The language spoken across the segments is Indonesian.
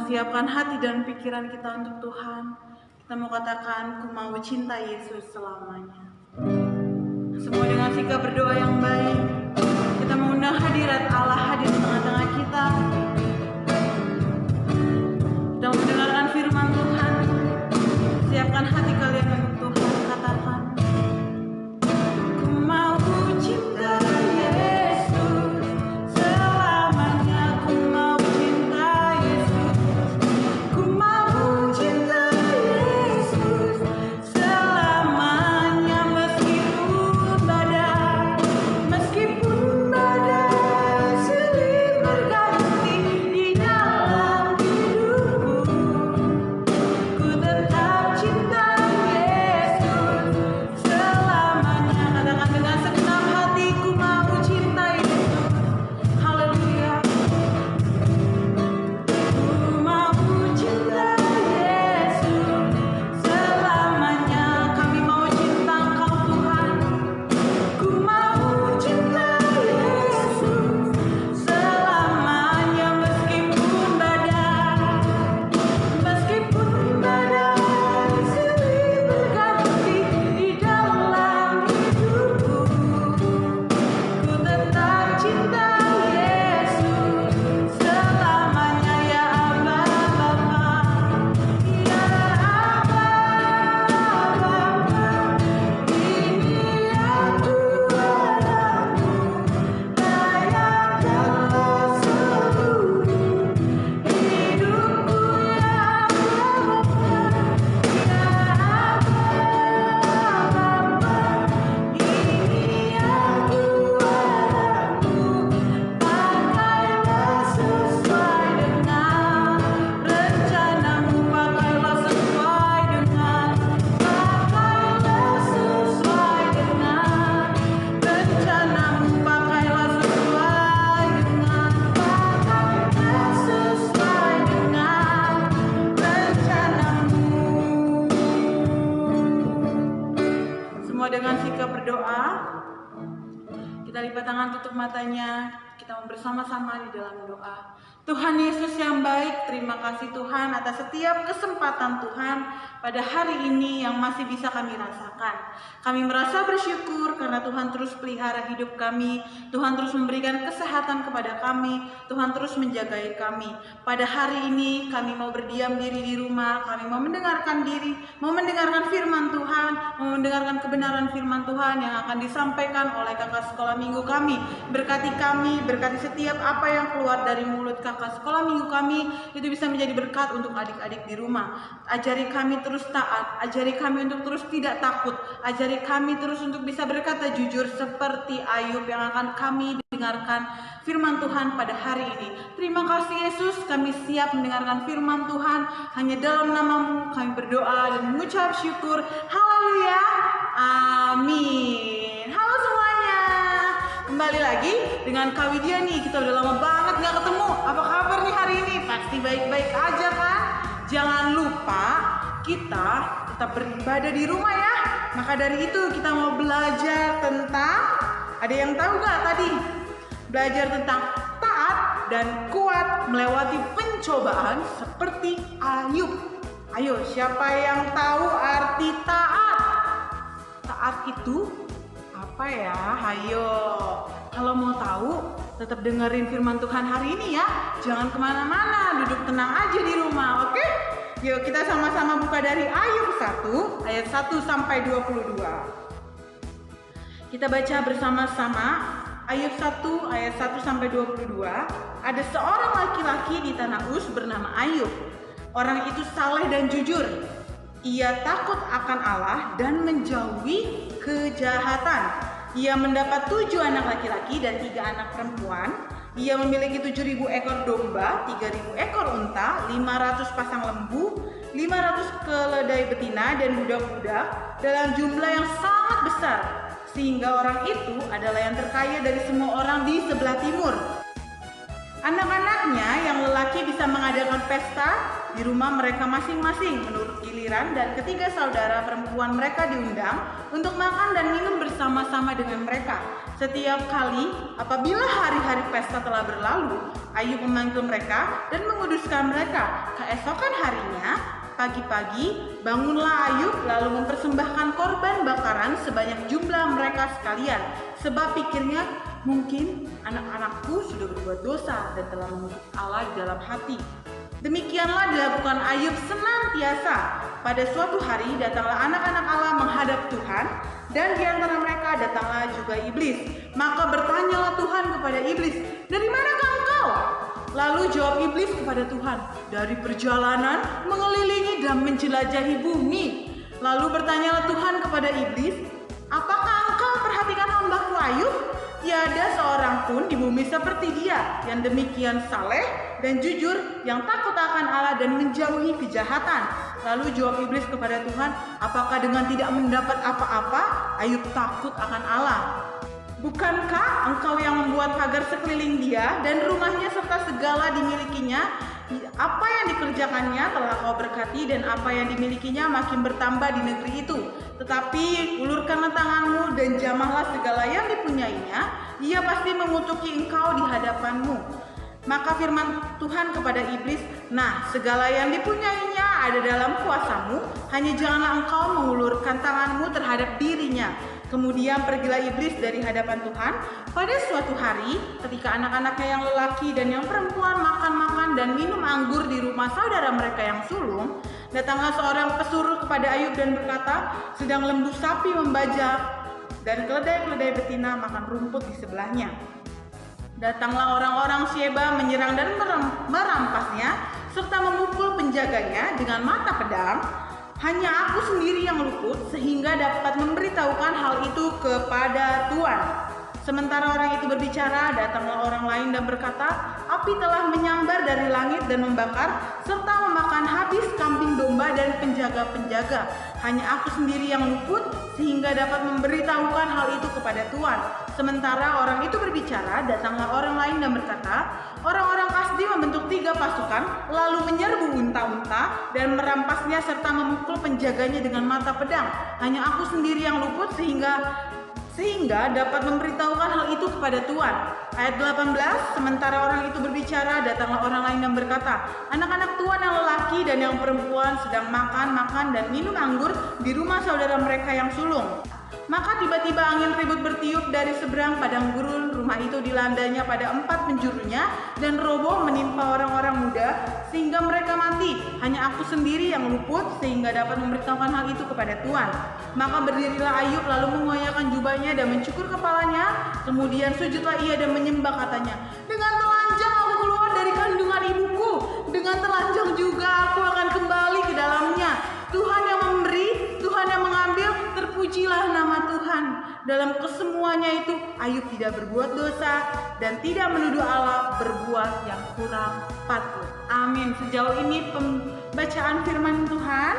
siapkan hati dan pikiran kita untuk Tuhan. Kita mau katakan, ku mau cinta Yesus selamanya. Semua dengan sikap berdoa yang baik, kita mengundang hadirat Allah hadir di tengah-tengah kita. Kita mendengarkan firman Tuhan. Siapkan hati kalian untuk Tuhan. Katakan, ku mau cinta Yesus selamanya. Ku mau cinta Yesus. Ku mau cinta Yesus selamanya. Meskipun badai silih berganti di dalam hidupku, ku tetap cinta Yesus selamanya. Katakan dengan segenap hati, ku mau cinta Yesus. Haleluya. Ku mau cinta Yesus selamanya. Kami mau cinta Engkau Tuhan. Ku mau cinta Yesus selamanya. Meskipun badai silih berganti di dalam hidupku, ku tetap cinta Yesus selamanya. Ya Aba Bapa, ya Aba Bapa, ini aku padamu, layakkanlah seluruh hidupku. Ya Aba Bapa, ini aku padamu, pakailah sesuai dengan rencanamu, pakailah sesuai dengan rencanamu, pakailah sesuai dengan rencanamu. Semua dengan sikap berdoa, kita lipat tangan, tutup matanya, kita mau bersama-sama di dalam doa. Tuhan Yesus yang baik, terima kasih Tuhan atas setiap kesempatan Tuhan pada hari ini yang masih bisa kami rasakan. Kami merasa bersyukur karena Tuhan terus pelihara hidup kami, Tuhan terus memberikan kesehatan kepada kami, Tuhan terus menjagai kami. Pada hari ini kami mau berdiam diri di rumah, kami mau mendengarkan firman Tuhan, mau mendengarkan kebenaran firman Tuhan yang akan disampaikan oleh kakak sekolah minggu kami. Berkati kami, berkati setiap apa yang keluar dari mulut kakak sekolah minggu kami, itu bisa menjadi berkat untuk adik-adik di rumah. Ajari kami terus taat, ajari kami untuk terus tidak takut, ajari kami terus untuk bisa berkata jujur seperti Ayub yang akan kami dengarkan firman Tuhan pada hari ini. Terima kasih Yesus, kami siap mendengarkan firman Tuhan. Hanya dalam nama-Mu kami berdoa dan mengucap syukur. Haleluya, amin. Halo semuanya, kembali lagi dengan Kak Widya nih. Kita udah lama banget gak ketemu. Apa kabar nih hari ini? Pasti baik-baik aja kan? Jangan lupa kita tetap beribadah di rumah ya. Maka dari itu kita mau belajar tentang, ada yang tahu gak tadi? Belajar tentang taat dan kuat melewati pencobaan seperti Ayub. Ayo, siapa yang tahu arti taat? Taat itu apa ya? Ayo, kalau mau tahu tetap dengerin firman Tuhan hari ini ya. Jangan kemana-mana, duduk tenang aja di rumah, oke? Yuk kita sama-sama buka dari Ayub 1 ayat 1 sampai 22. Kita baca bersama-sama Ayub 1 ayat 1 sampai 22. Ada seorang laki-laki di tanah Uz bernama Ayub. Orang itu saleh dan jujur. Ia takut akan Allah dan menjauhi kejahatan. Ia mendapat 7 anak laki-laki dan 3 anak perempuan. Ia memiliki 7.000 ekor domba, 3.000 ekor unta, 500 pasang lembu, 500 keledai betina dan budak-budak dalam jumlah yang sangat besar. Sehingga orang itu adalah yang terkaya dari semua orang di sebelah timur. Anak-anaknya yang lelaki bisa mengadakan pesta di rumah mereka masing-masing menurut giliran, dan ketiga saudara perempuan mereka diundang untuk makan dan minum bersama-sama dengan mereka. Setiap kali apabila hari-hari pesta telah berlalu, Ayub memanggil mereka dan menguduskan mereka. Keesokan harinya, pagi-pagi, bangunlah Ayub lalu mempersembahkan korban bakaran sebanyak jumlah mereka sekalian. Sebab pikirnya, mungkin anak-anakku sudah berbuat dosa dan telah mengutuk Allah di dalam hati. Demikianlah dilakukan Ayub senantiasa. Pada suatu hari datanglah anak-anak Allah menghadap Tuhan, dan di antara mereka datanglah juga iblis. Maka bertanyalah Tuhan kepada iblis, "Dari manakah engkau?" Lalu jawab iblis kepada Tuhan, "Dari perjalanan mengelilingi dan menjelajahi bumi." Lalu bertanyalah Tuhan kepada iblis, "Apakah engkau perhatikan hamba-Ku Ayub? Tiada seorang pun di bumi seperti dia, yang demikian saleh dan jujur, yang takut akan Allah dan menjauhi kejahatan." Lalu jawab iblis kepada Tuhan, "Apakah dengan tidak mendapat apa-apa, Ayub takut akan Allah? Bukankah engkau yang membuat pagar sekeliling dia dan rumahnya serta segala dimilikinya? Apa yang dikerjakannya telah kau berkati, dan apa yang dimilikinya makin bertambah di negeri itu. Tetapi ulurkanlah tanganmu dan jamahlah segala yang dipunyainya, ia pasti mengutuki engkau di hadapanmu." Maka firman Tuhan kepada iblis, "Nah, segala yang dipunyainya ada dalam kuasamu, hanya janganlah engkau mengulurkan tanganmu terhadap dirinya." Kemudian pergilah iblis dari hadapan Tuhan. Pada suatu hari, ketika anak-anaknya yang lelaki dan yang perempuan makan-makan dan minum anggur di rumah saudara mereka yang sulung, datanglah seorang pesuruh kepada Ayub dan berkata, "Sedang lembu sapi membajak dan keledai-keledai betina makan rumput di sebelahnya. Datanglah orang-orang Sheba menyerang dan merampasnya, serta memukul penjaganya dengan mata pedang. Hanya aku sendiri yang luput, sehingga dapat memberitahukan hal itu kepada Tuan." Sementara orang itu berbicara, datanglah orang lain dan berkata, "Api telah menyambar dari langit dan membakar, serta memakan habis kambing domba dan penjaga-penjaga. Hanya aku sendiri yang luput, sehingga dapat memberitahukan hal itu kepada Tuan." Sementara orang itu berbicara, datanglah orang lain dan berkata, "Orang-orang Kasdi membentuk 3 pasukan, lalu menyerbu unta-unta dan merampasnya serta memukul penjaganya dengan mata pedang. Hanya aku sendiri yang luput, sehingga dapat memberitahukan hal itu kepada Tuan." Ayat 18, sementara orang itu berbicara, datanglah orang lain dan berkata, "Anak-anak Tuan yang lelaki dan yang perempuan sedang makan dan minum anggur di rumah saudara mereka yang sulung." Maka tiba-tiba angin ribut bertiup dari seberang padang gurun. Rumah itu dilandanya pada 4 penjurunya dan roboh menimpa orang-orang muda sehingga mereka mati. Hanya aku sendiri yang luput, sehingga dapat memberitahukan hal itu kepada Tuan. Maka berdirilah Ayub lalu mengoyakkan jubahnya dan mencukur kepalanya. Kemudian sujudlah ia dan menyembah, katanya, "Dengan telanjang aku keluar dari kandungan ibuku, dengan telanjang juga aku akan kembali ke dalamnya. Tuhan yang memberi, Tuhan yang mengambil, terpujilah nama Tuhan." Dalam kesemuanya itu Ayub tidak berbuat dosa dan tidak menuduh Allah berbuat yang kurang patut. Amin. Sejauh ini pembacaan firman Tuhan,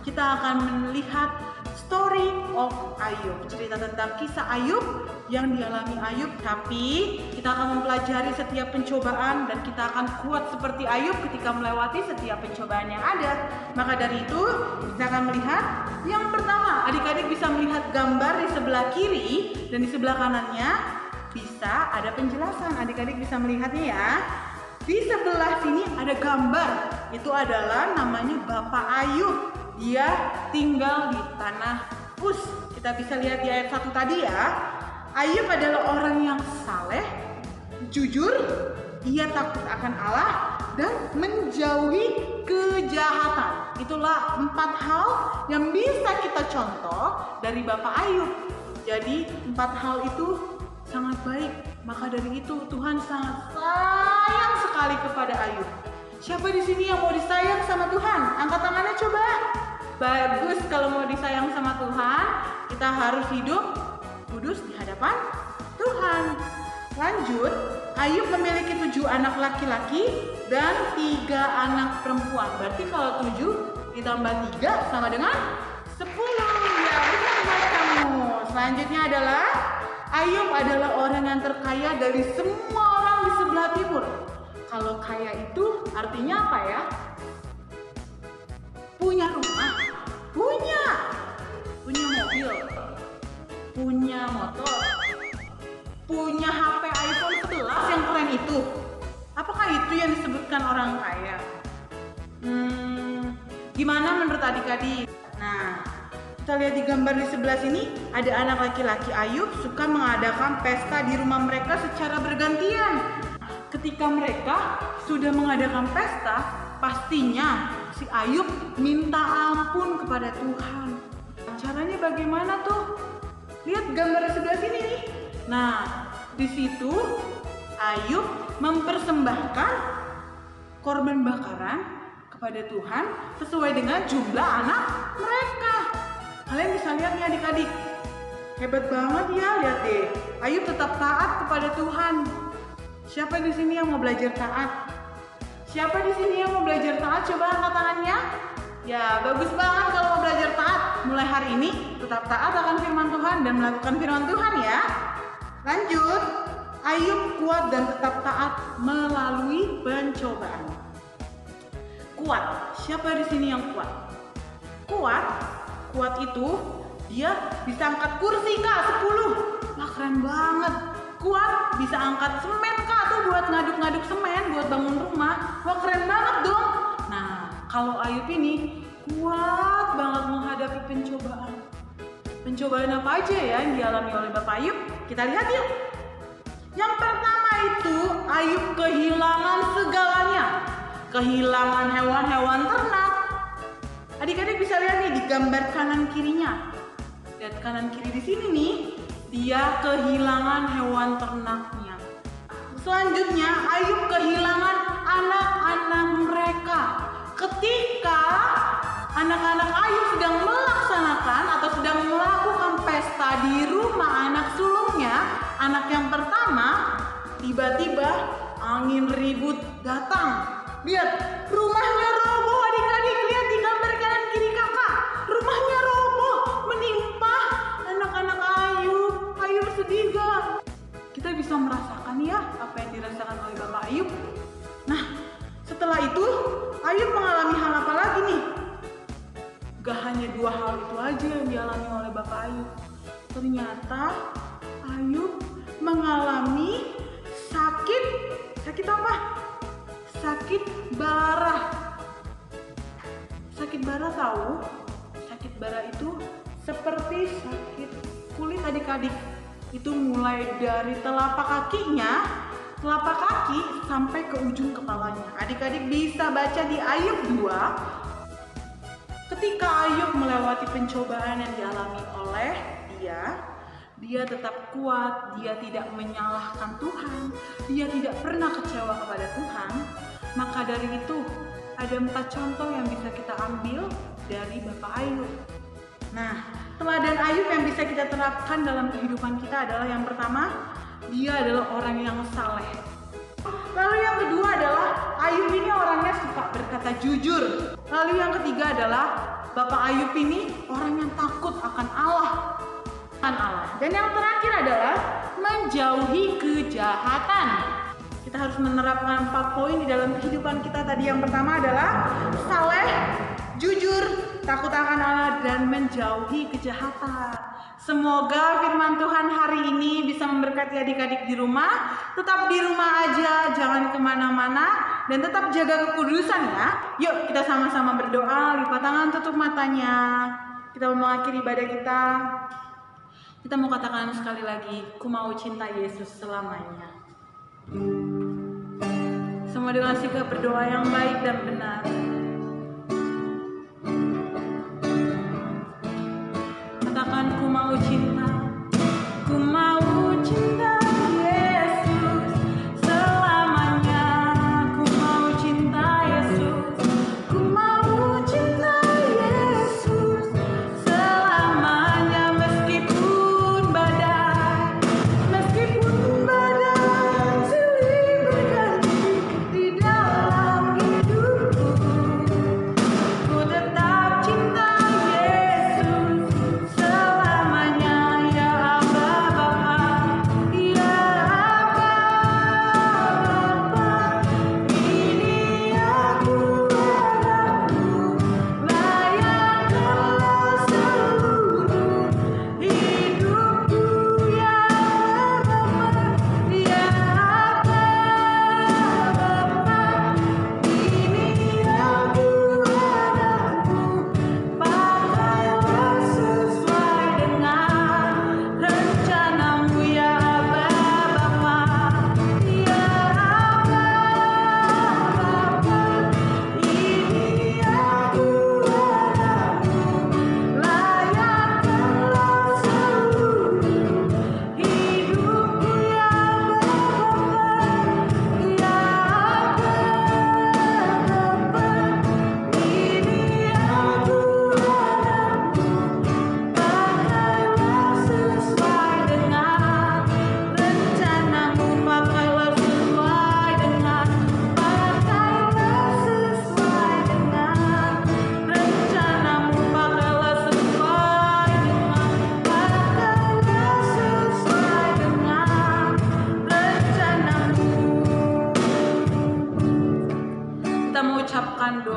kita akan melihat story of Ayub, cerita tentang kisah Ayub yang dialami Ayub. Tapi kita akan mempelajari setiap pencobaan dan kita akan kuat seperti Ayub ketika melewati setiap pencobaan yang ada. Maka dari itu kita akan melihat yang pertama, adik-adik bisa melihat gambar di sebelah kiri dan di sebelah kanannya bisa ada penjelasan. Adik-adik bisa melihatnya ya. Di sebelah sini ada gambar, itu adalah namanya Bapak Ayub. Dia tinggal di tanah Uz. Kita bisa lihat di ayat 1 tadi ya. Ayub adalah orang yang saleh, jujur, ia takut akan Allah, dan menjauhi kejahatan. Itulah 4 hal yang bisa kita contoh dari Bapak Ayub. Jadi 4 hal itu sangat baik. Maka dari itu Tuhan sangat sayang sekali kepada Ayub. Siapa di sini yang mau disayang sama Tuhan? Angkat tangannya coba. Bagus, kalau mau disayang sama Tuhan, kita harus hidup kudus di hadapan Tuhan. Lanjut, Ayub memiliki 7 anak laki-laki dan 3 anak perempuan. Berarti kalau 7 ditambah 3 sama dengan 10. Ya, benar buat kamu. Selanjutnya adalah Ayub adalah orang yang terkaya dari semua orang di sebelah timur. Kalau kaya itu artinya apa ya? Punya rumah, punya mobil, punya motor, punya HP iPhone 11 yang keren itu. Apakah itu yang disebutkan orang kaya? Gimana menurut adik-adik? Nah, kita lihat di gambar di sebelah sini, ada anak laki-laki Ayub suka mengadakan pesta di rumah mereka secara bergantian. Ketika mereka sudah mengadakan pesta, pastinya si Ayub minta ampun kepada Tuhan. Caranya bagaimana tuh? Lihat gambar di sebelah sini nih. Nah, di situ Ayub mempersembahkan korban bakaran kepada Tuhan sesuai dengan jumlah anak mereka. Kalian bisa lihat nih adik-adik. Hebat banget ya, lihat deh. Ayub tetap taat kepada Tuhan. Siapa di sini yang mau belajar taat? Siapa di sini yang mau belajar taat? Coba angkat tangannya. Ya, bagus banget kalau mau belajar taat. Mulai hari ini tetap taat akan firman Tuhan dan melakukan firman Tuhan ya. Lanjut. Ayub kuat dan tetap taat melalui pencobaan. Kuat. Siapa di sini yang kuat? Kuat itu dia bisa angkat kursi Kak 10. Wah, keren banget. Kuat bisa angkat semen Kak tuh buat ngaduk-ngaduk semen buat bangun rumah. Wah, keren banget dong. Nah, kalau Ayub ini kuat banget menghadapi pencobaan. Pencobaan apa aja ya yang dialami oleh Bapak Ayub? Kita lihat yuk. Yang pertama itu Ayub kehilangan segalanya. Kehilangan hewan-hewan ternak. Adik-adik bisa lihat nih di gambar kanan kirinya. Lihat kanan kiri di sini nih, dia kehilangan hewan ternaknya. Selanjutnya Ayub kehilangan anak-anak mereka. Ketika anak-anak Ayub sedang melaksanakan atau sedang melakukan pesta di rumah anak sulungnya, anak yang pertama, tiba-tiba angin ribut datang. Lihat, rumahnya roboh adik-adik. Lihat di gambar kanan kiri kakak. Rumahnya roboh, menimpa anak-anak Ayub. Ayub sedih gak? Kita bisa merasakan ya apa yang dirasakan oleh Bapak Ayub. Nah, setelah itu Ayub mengalami hal apa lagi nih? Gak hanya 2 hal itu aja yang dialami oleh Bapak Ayub. Ternyata Ayub mengalami sakit apa? Sakit bara. Sakit bara tahu? Sakit bara itu seperti sakit kulit adik-adik. Itu mulai dari telapak kakinya, telapak kaki sampai ke ujung kepalanya. Adik-adik bisa baca di Ayub 2. Ketika Ayub melewati pencobaan yang dialami oleh dia tetap kuat, dia tidak menyalahkan Tuhan, dia tidak pernah kecewa kepada Tuhan. Maka dari itu ada 4 contoh yang bisa kita ambil dari Bapak Ayub. Nah, teladan Ayub yang bisa kita terapkan dalam kehidupan kita adalah yang pertama, dia adalah orang yang saleh. Lalu yang kedua adalah Ayub ini orangnya suka berkata jujur. Lalu yang ketiga adalah Bapak Ayub ini orang yang takut akan Allah. Dan yang terakhir adalah menjauhi kejahatan. Kita harus menerapkan 4 poin di dalam kehidupan kita tadi. Yang pertama adalah saleh, jujur, takut akan Allah, dan menjauhi kejahatan. Semoga firman Tuhan hari ini bisa memberkati adik-adik di rumah. Tetap di rumah aja, jangan kemana-mana, dan tetap jaga kekudusan ya. Yuk kita sama-sama berdoa, lipat tangan, tutup matanya. Kita mau mengakhiri ibadah kita. Kita mau katakan sekali lagi, ku mau cinta Yesus selamanya. Semua dengan sikap berdoa yang baik dan benar. Katakan, ku mau cinta, ku mau cinta Yesus selamanya. Ku mau cinta Yesus, ku mau cinta Yesus selamanya. Meskipun badai silih berganti di dalam hidupku.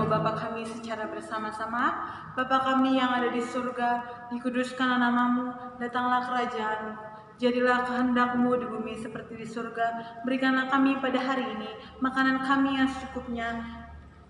doa Bapa kami secara bersama-sama. Bapa kami yang ada di surga, dikuduskanlah namamu, datanglah kerajaan-Mu. Jadilah kehendak-Mu di bumi seperti di surga. Berikanlah kami pada hari ini makanan kami yang secukupnya,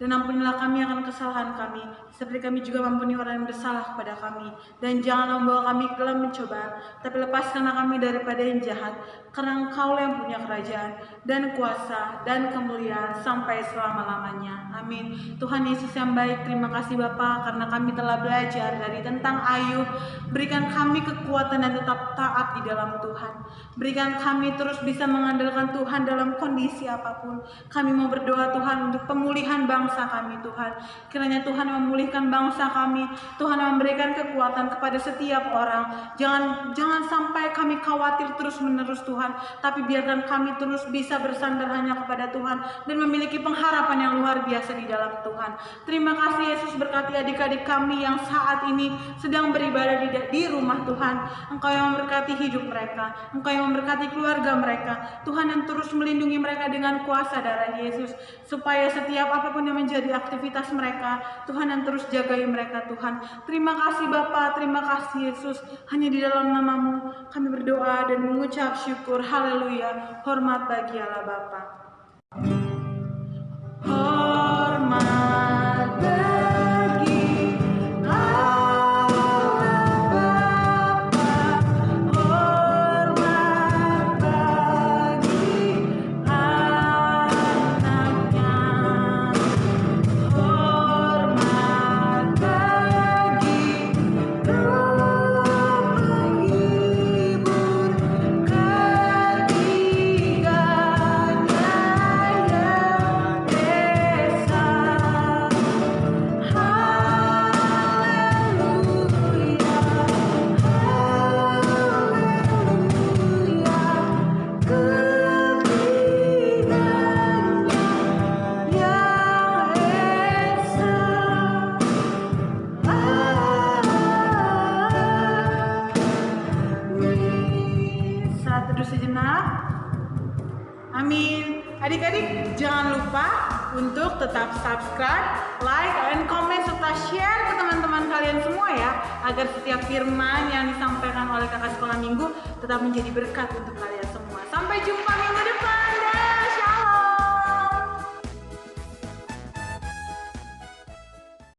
dan ampunilah kami akan kesalahan kami, seperti kami juga mengampuni orang yang bersalah kepada kami. Dan janganlah membawa kami ke dalam pencobaan, tapi lepaskanlah kami daripada yang jahat. Karena Engkau yang punya kerajaan, dan kuasa, dan kemuliaan sampai selama-lamanya. Amin. Tuhan Yesus yang baik, terima kasih Bapa, karena kami telah belajar dari tentang Ayub. Berikan kami kekuatan dan tetap taat di dalam Tuhan. Berikan kami terus bisa mengandalkan Tuhan dalam kondisi apapun. Kami mau berdoa Tuhan untuk pemulihan bangsa kami Tuhan. Kiranya Tuhan memulihkan bangsa kami. Tuhan memberikan kekuatan kepada setiap orang. Jangan sampai kami khawatir terus-menerus Tuhan, tapi biarkan kami terus bisa bersandar hanya kepada Tuhan dan memiliki pengharapan yang luar biasa di dalam Tuhan. Terima kasih Yesus, berkati adik-adik kami yang saat ini sedang beribadah di rumah Tuhan. Engkau yang memberkati hidup mereka, Engkau yang memberkati keluarga mereka, Tuhan yang terus melindungi mereka dengan kuasa darah Yesus, supaya setiap apapun yang menjadi aktivitas mereka, Tuhan yang terus jagai mereka Tuhan. Terima kasih Bapa, terima kasih Yesus. Hanya di dalam namamu kami berdoa dan mengucap syukur. Haleluya. Hormat bagi Allah Bapa. Hormat bagi Allah Bapa. Hormat bagi anaknya. Hormat bagi Roh penghibur ketiganya yang esa. Haleluya, haleluya, ketiganya yang esa. Amin. Saat teduh sejenak. Amin. Adik-adik jangan lupa untuk tetap subscribe, like, and comment serta share ke teman-teman kalian semua ya, agar setiap firman yang disampaikan oleh kakak sekolah minggu tetap menjadi berkat untuk kalian semua. Sampai jumpa minggu depan.